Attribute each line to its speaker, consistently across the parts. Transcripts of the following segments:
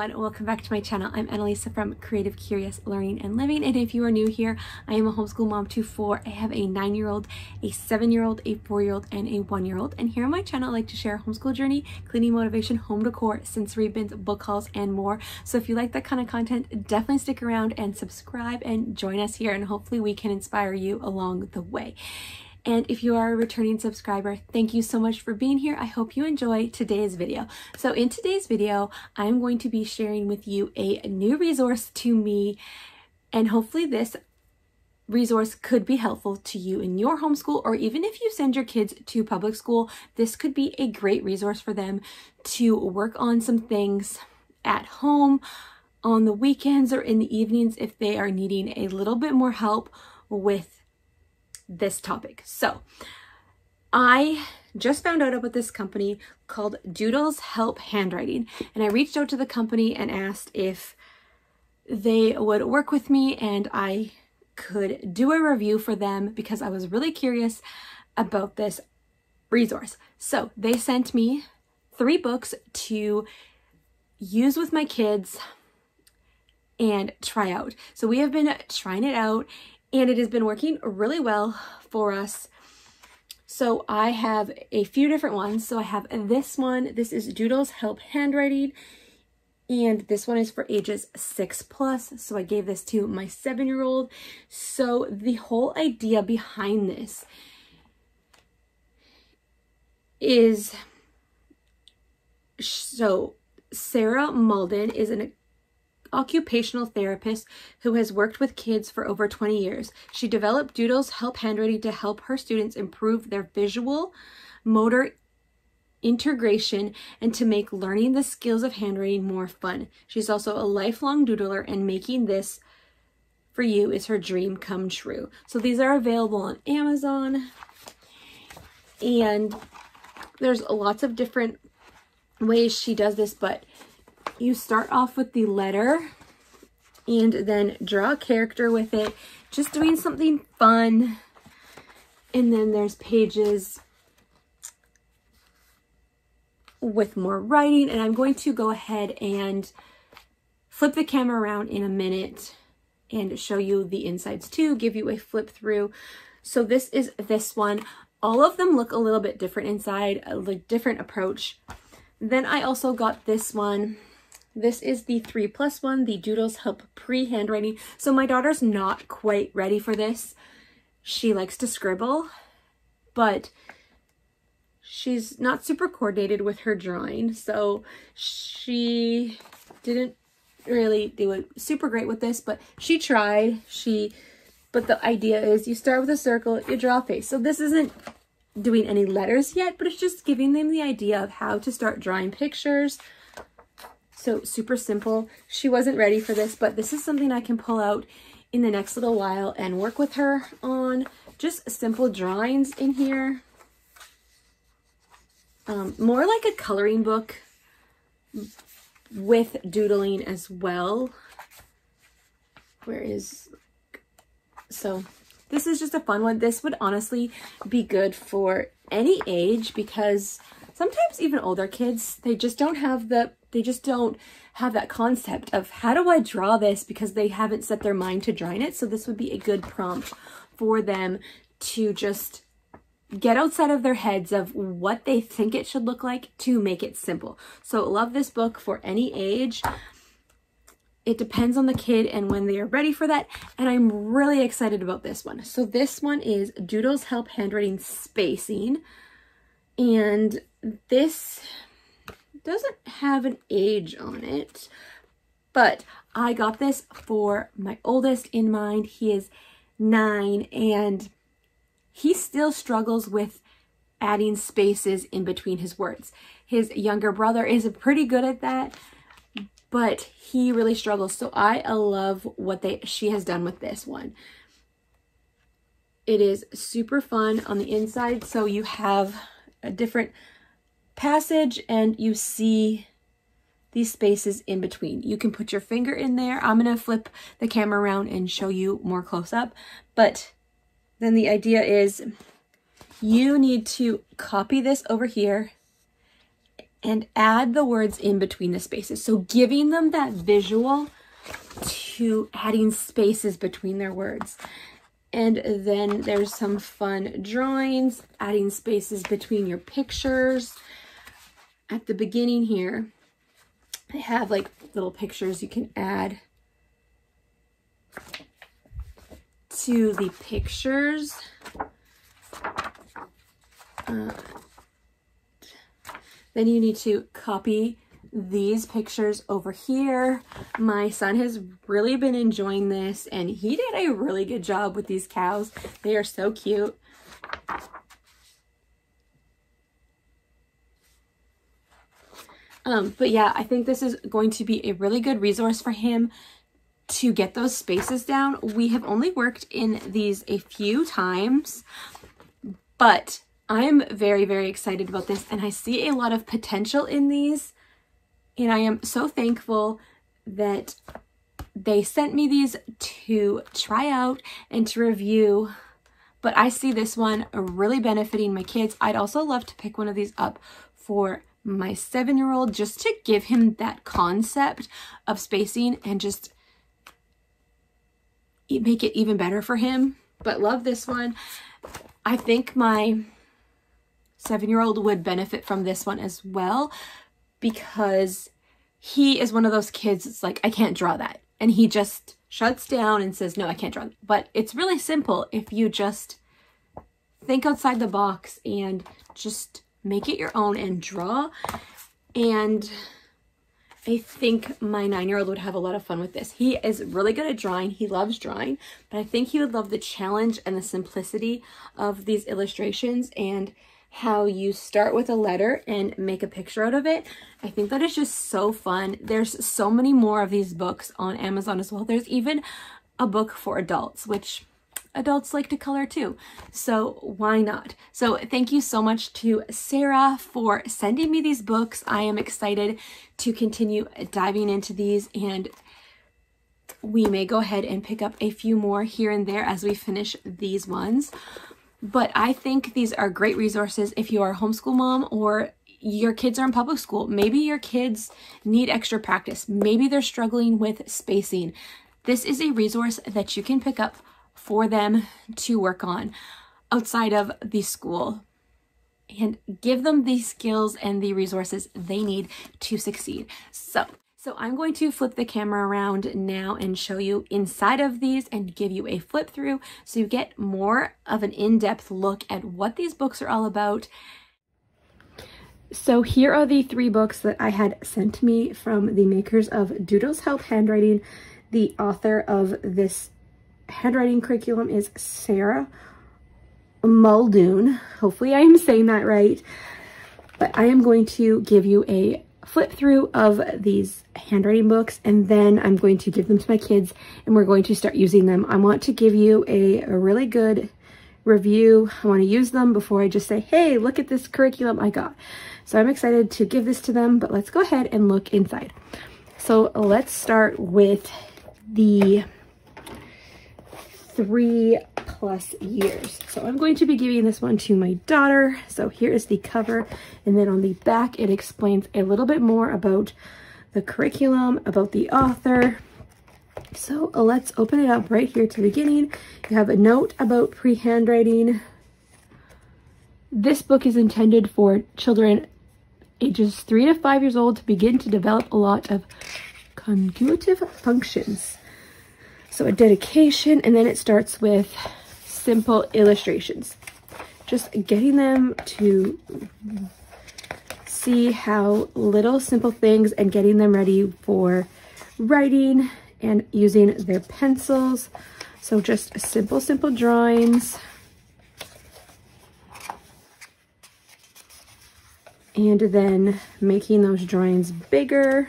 Speaker 1: everyone, welcome back to my channel. I'm Annalisa from Creative Curious Learning and Living, and if you are new here, I am a homeschool mom to four. I have a 9-year-old, a 7-year-old, a 4-year-old, and a 1-year-old, and here on my channel I like to share homeschool journey, cleaning motivation, home decor, sensory bins, book hauls, and more. So if you like that kind of content, definitely stick around and subscribe and join us here, and hopefully we can inspire you along the way. And if you are a returning subscriber, thank you so much for being here. I hope you enjoy today's video. So in today's video, I'm going to be sharing with you a new resource to me, and hopefully this resource could be helpful to you in your homeschool, or even if you send your kids to public school, this could be a great resource for them to work on some things at home, on the weekends, or in the evenings if they are needing a little bit more help with this topic. So I just found out about this company called Doodles Help Handwriting, and I reached out to the company and asked if they would work with me and I could do a review for them because I was really curious about this resource. So they sent me 3 books to use with my kids and try out. So we have been trying it out, and it has been working really well for us. So I have a few different ones. So I have this one. This is Doodles Help Handwriting, and this one is for ages 6+. So I gave this to my 7-year-old. So the whole idea behind this is, so Sarah Malden is an occupational therapist who has worked with kids for over 20 years. She developed Doodles Help Handwriting to help her students improve their visual, motor integration, and to make learning the skills of handwriting more fun. She's also a lifelong doodler, and making this for you is her dream come true. So these are available on Amazon, and there's lots of different ways she does this, but you start off with the letter and then draw a character with it, just doing something fun. And then there's pages with more writing, and I'm going to go ahead and flip the camera around in a minute and show you the insides too, give you a flip through. So this is this one. All of them look a little bit different inside, a different approach. Then I also got this one. This is the 3+ one, the Doodles Help Pre-Handwriting. So my daughter's not quite ready for this. She likes to scribble, but she's not super coordinated with her drawing. So she didn't really do it super great with this, but she tried. But the idea is you start with a circle, you draw a face. So this isn't doing any letters yet, but it's just giving them the idea of how to start drawing pictures. So super simple. She wasn't ready for this, but this is something I can pull out in the next little while and work with her on. Just simple drawings in here. More like a coloring book with doodling as well. So this is just a fun one. This would honestly be good for any age, because sometimes even older kids, they just don't have that concept of how do I draw this, because they haven't set their mind to drawing it. So this would be a good prompt for them to just get outside of their heads of what they think it should look like to make it simple. So love this book for any age. It depends on the kid and when they are ready for that. And I'm really excited about this one. So this one is Doodles Help Handwriting Spacing. And this doesn't have an age on it, but I got this for my oldest in mind. He is 9, and he still struggles with adding spaces in between his words. His younger brother is pretty good at that, but he really struggles. So I love what she has done with this one. It is super fun on the inside. So you have a different passage and you see these spaces in between. You can put your finger in there. I'm going to flip the camera around and show you more close up. But then the idea is you need to copy this over here and add the words in between the spaces. So giving them that visual to adding spaces between their words. And then there's some fun drawings, adding spaces between your pictures. At the beginning here, I have like little pictures you can add to the pictures. Then you need to copy these pictures over here. My son has really been enjoying this, and he did a really good job with these cows. They are so cute. But yeah, I think this is going to be a really good resource for him to get those spaces down. We have only worked in these a few times, but I'm very, very excited about this, and I see a lot of potential in these, and I am so thankful that they sent me these to try out and to review. But I see this one really benefiting my kids. I'd also love to pick one of these up for my 7-year-old, just to give him that concept of spacing and just make it even better for him. But love this one. I think my 7-year-old would benefit from this one as well, because he is one of those kids that's like, I can't draw that. And he just shuts down and says, no, I can't draw that. But it's really simple if you just think outside the box and just make it your own and draw. And I think my 9-year-old would have a lot of fun with this. He is really good at drawing. He loves drawing, but I think he would love the challenge and the simplicity of these illustrations and how you start with a letter and make a picture out of it. I think that is just so fun. There's so many more of these books on Amazon as well. There's even a book for adults, which adults like to color too, so why not? So thank you so much to Sarah for sending me these books. I am excited to continue diving into these, and we may go ahead and pick up a few more here and there as we finish these ones. But I think these are great resources if you are a homeschool mom or your kids are in public school. Maybe your kids need extra practice. Maybe they're struggling with spacing. This is a resource that you can pick up for them to work on outside of the school and give them the skills and the resources they need to succeed. So I'm going to flip the camera around now and show you inside of these and give you a flip through so you get more of an in-depth look at what these books are all about. So here are the 3 books that I had sent me from the makers of Doodles Help Handwriting. The author of this handwriting curriculum is Sarah Muldoon. Hopefully I am saying that right. But I am going to give you a flip through of these handwriting books, and then I'm going to give them to my kids and we're going to start using them. I want to give you a really good review. I want to use them before I just say, hey, look at this curriculum I got. So I'm excited to give this to them, but let's go ahead and look inside. So let's start with the 3+ years. So I'm going to be giving this one to my daughter. So here is the cover, and then on the back it explains a little bit more about the curriculum, about the author. So let's open it up right here to the beginning. You have a note about pre-handwriting. This book is intended for children ages 3 to 5 years old to begin to develop a lot of cognitive functions. So a dedication, and then it starts with simple illustrations. Just getting them to see how little simple things and getting them ready for writing and using their pencils. So just simple drawings. And then making those drawings bigger.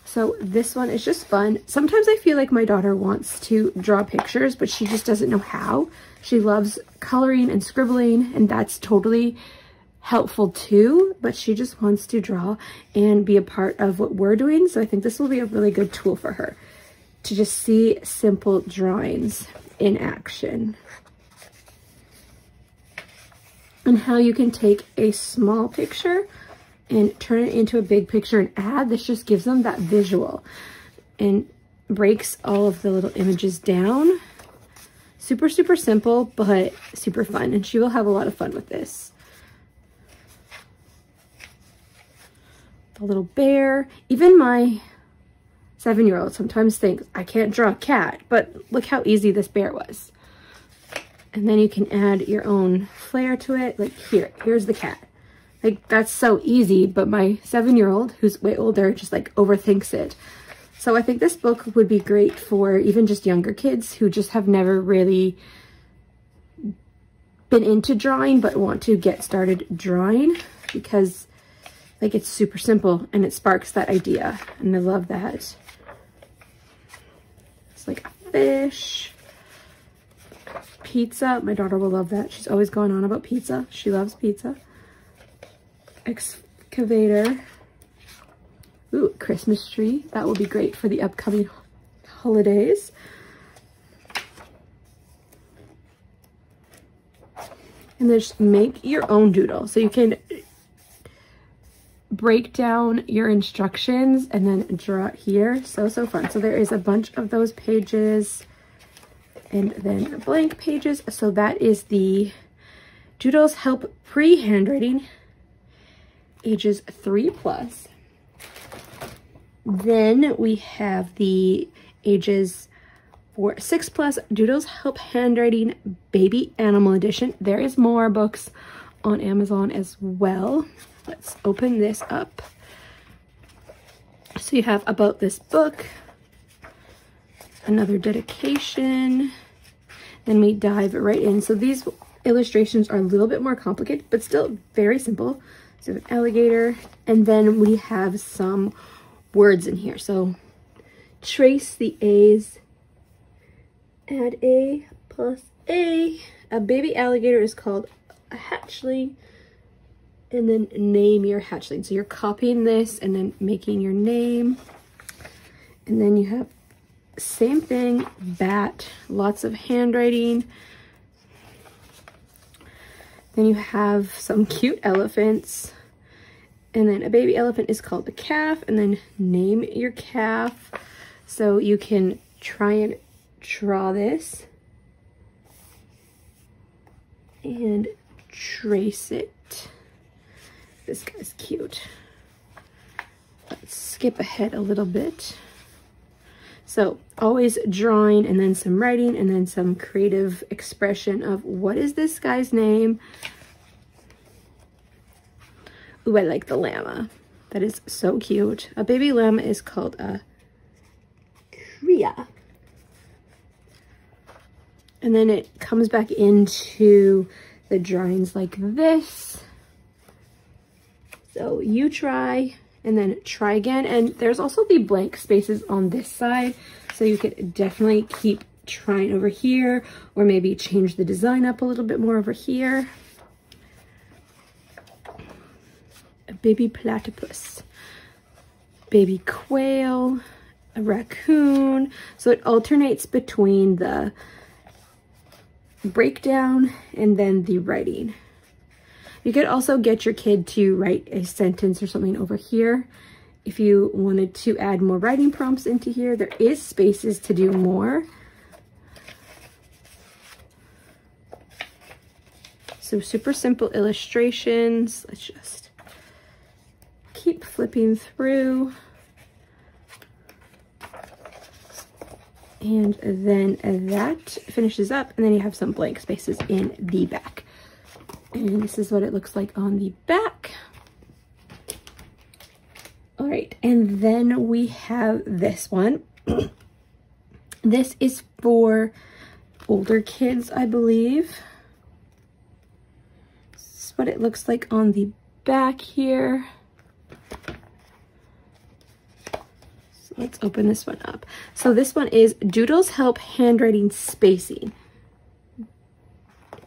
Speaker 1: So this one is just fun. Sometimes I feel like my daughter wants to draw pictures, but she just doesn't know how. She loves coloring and scribbling, and that's totally helpful too, but she just wants to draw and be a part of what we're doing. So I think this will be a really good tool for her to just see simple drawings in action. on how you can take a small picture and turn it into a big picture and add. This just gives them that visual and breaks all of the little images down. Super, super simple, but super fun. And she will have a lot of fun with this. The little bear. Even my 7-year-old sometimes thinks I can't draw a cat, but look how easy this bear was. And then you can add your own flair to it. Like here's the cat. Like that's so easy, but my 7-year-old, who's way older, just like overthinks it. So I think this book would be great for even just younger kids who just have never really been into drawing but want to get started drawing, because like it's super simple and it sparks that idea, and I love that. It's like a fish. Pizza. My daughter will love that. She's always going on about pizza. She loves pizza. Excavator. Ooh, Christmas tree. That will be great for the upcoming holidays. And then just make your own doodle. So you can break down your instructions and then draw it here. So fun. So there is a bunch of those pages and then blank pages. So that is the Doodles Help Handwriting, ages 3+. Then we have the ages 6+ Doodles Help Handwriting Baby Animal Edition. There is more books on Amazon as well. Let's open this up. So you have about this book, another dedication, then we dive right in. So these illustrations are a little bit more complicated, but still very simple. So an alligator, and then we have some words in here. So trace the A's, add A plus A. A baby alligator is called a hatchling, and then name your hatchling. So you're copying this and then making your name. And then you have same thing, bat, lots of handwriting. Then you have some cute elephants. And then a baby elephant is called a calf, and then name your calf. So you can try and draw this and trace it. This guy's cute. Let's skip ahead a little bit. So always drawing and then some writing and then some creative expression of what is this guy's name. Ooh, I like the llama. That is so cute. A baby llama is called a cria. And then it comes back into the drawings like this. So you try and then try again. And there's also the blank spaces on this side. So you could definitely keep trying over here, or maybe change the design up a little bit more over here. A baby platypus, baby quail, a raccoon. So it alternates between the breakdown and then the writing. You could also get your kid to write a sentence or something over here. If you wanted to add more writing prompts into here, there is spaces to do more. So super simple illustrations. Let's just keep flipping through. And then that finishes up, and then you have some blank spaces in the back. And this is what it looks like on the back. All right, and then we have this one. This is for older kids, I believe. This is what it looks like on the back here. So let's open this one up. So this one is Doodles Help Handwriting Spacing.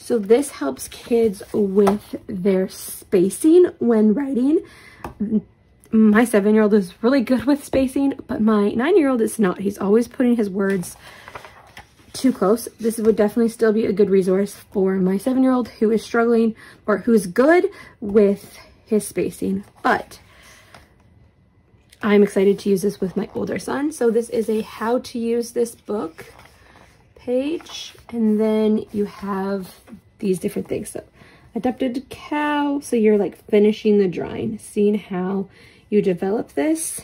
Speaker 1: So this helps kids with their spacing when writing. My 7-year-old is really good with spacing, but my 9-year-old is not. He's always putting his words too close. This would definitely still be a good resource for my 7-year-old who is struggling or who's good with his spacing, but I'm excited to use this with my older son. So this is a how to use this book page, and then you have these different things. So adopted cow, so you're like finishing the drawing, seeing how you develop this.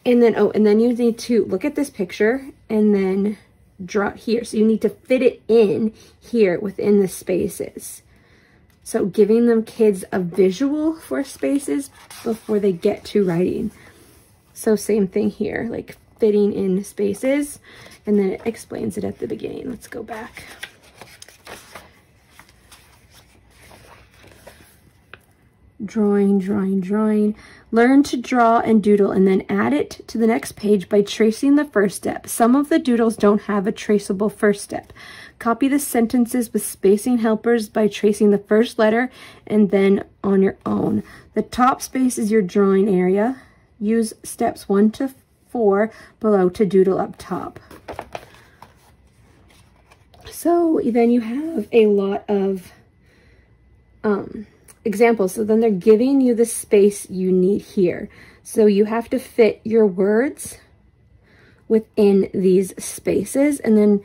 Speaker 1: And then, oh, and then you need to look at this picture and then draw here. So you need to fit it in here within the spaces. So giving them kids a visual for spaces before they get to writing. So same thing here, like fitting in spaces, and then it explains it at the beginning. Let's go back. Drawing, drawing, drawing. Learn to draw and doodle and then add it to the next page by tracing the first step. Some of the doodles don't have a traceable first step. Copy the sentences with spacing helpers by tracing the first letter and then on your own. The top space is your drawing area. Use steps 1 to 4 below to doodle up top. So then you have a lot of examples. So then they're giving you the space you need here. So you have to fit your words within these spaces, and then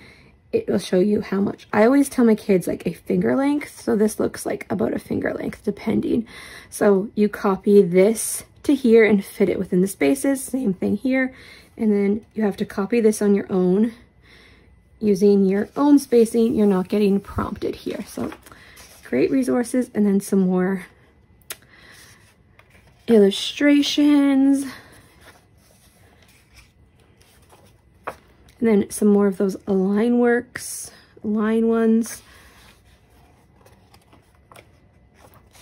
Speaker 1: it will show you how much. I always tell my kids like a finger length. So this looks like about a finger length depending. So you copy this to here and fit it within the spaces. Same thing here. And then you have to copy this on your own using your own spacing. You're not getting prompted here. So great resources, and then some more illustrations, and then some more of those line ones.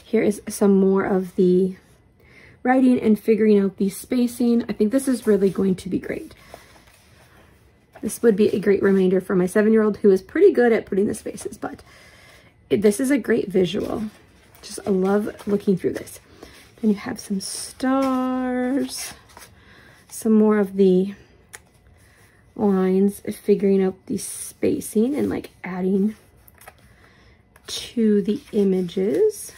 Speaker 1: Here is some more of the writing and figuring out the spacing. I think this is really going to be great. This would be a great reminder for my 7-year-old who is pretty good at putting the spaces, but this is a great visual. Just I love looking through this. Then you have some stars, some more of the lines, figuring out the spacing and like adding to the images.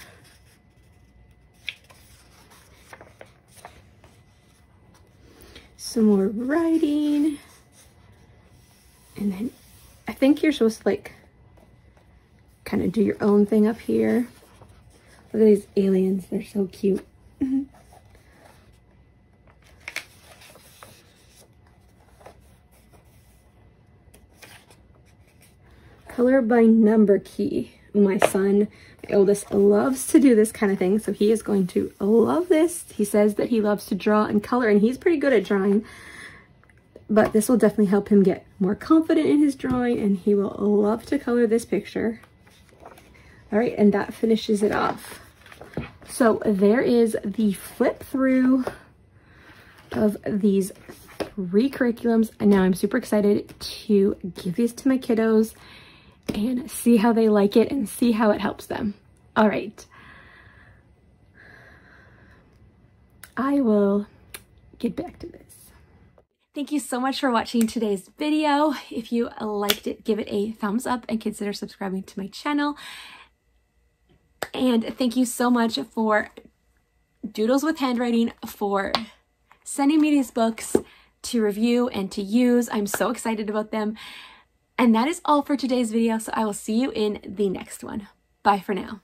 Speaker 1: Some more writing. And then I think you're supposed to like kind of do your own thing up here. Look at these aliens, they're so cute. Color by number key. My son, my oldest, loves to do this kind of thing, so he is going to love this. He says that he loves to draw and color, and he's pretty good at drawing, but this will definitely help him get more confident in his drawing, and he will love to color this picture. All right, and that finishes it off. So there is the flip through of these 3 curriculums, and now I'm super excited to give these to my kiddos and see how they like it and see how it helps them. All right. I will get back to this. Thank you so much for watching today's video. If you liked it, give it a thumbs up and consider subscribing to my channel. And thank you so much for Doodles with Handwriting for sending me these books to review and to use. I'm so excited about them. And that is all for today's video, so I will see you in the next one. Bye for now.